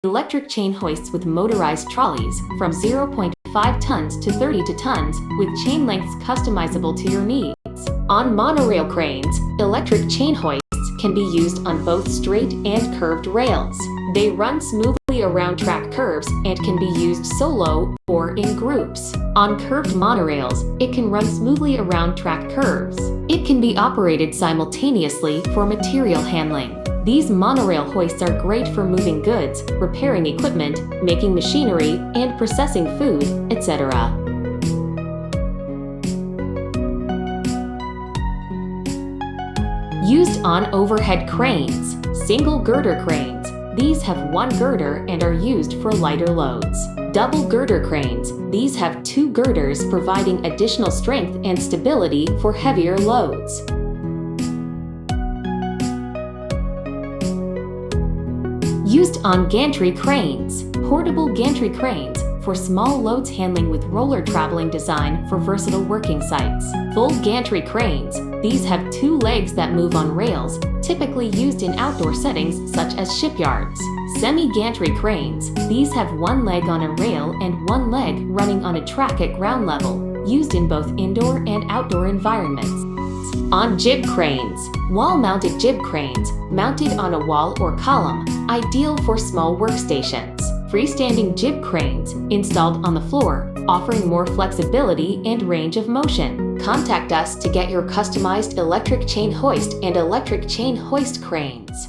Electric chain hoists with motorized trolleys from 0.5 tons to 32 tons, with chain lengths customizable to your needs. On monorail cranes, electric chain hoists can be used on both straight and curved rails. They run smoothly around track curves and can be used solo or in groups. On curved monorails, it can run smoothly around track curves. It can be operated simultaneously for material handling. These monorail hoists are great for moving goods, repairing equipment, making machinery, and processing food, etc. Used on overhead cranes. Single girder cranes. These have one girder and are used for lighter loads. Double girder cranes. These have two girders providing additional strength and stability for heavier loads. Used on gantry cranes. Portable gantry cranes for small loads handling with roller traveling design for versatile working sites. Full gantry cranes. These have two legs that move on rails, typically used in outdoor settings such as shipyards. Semi-gantry cranes. These have one leg on a rail and one leg running on a track at ground level, used in both indoor and outdoor environments. On jib cranes. Wall-mounted jib cranes, mounted on a wall or column, ideal for small workstations. Freestanding jib cranes, installed on the floor, offering more flexibility and range of motion. Contact us to get your customized electric chain hoist and electric chain hoist cranes.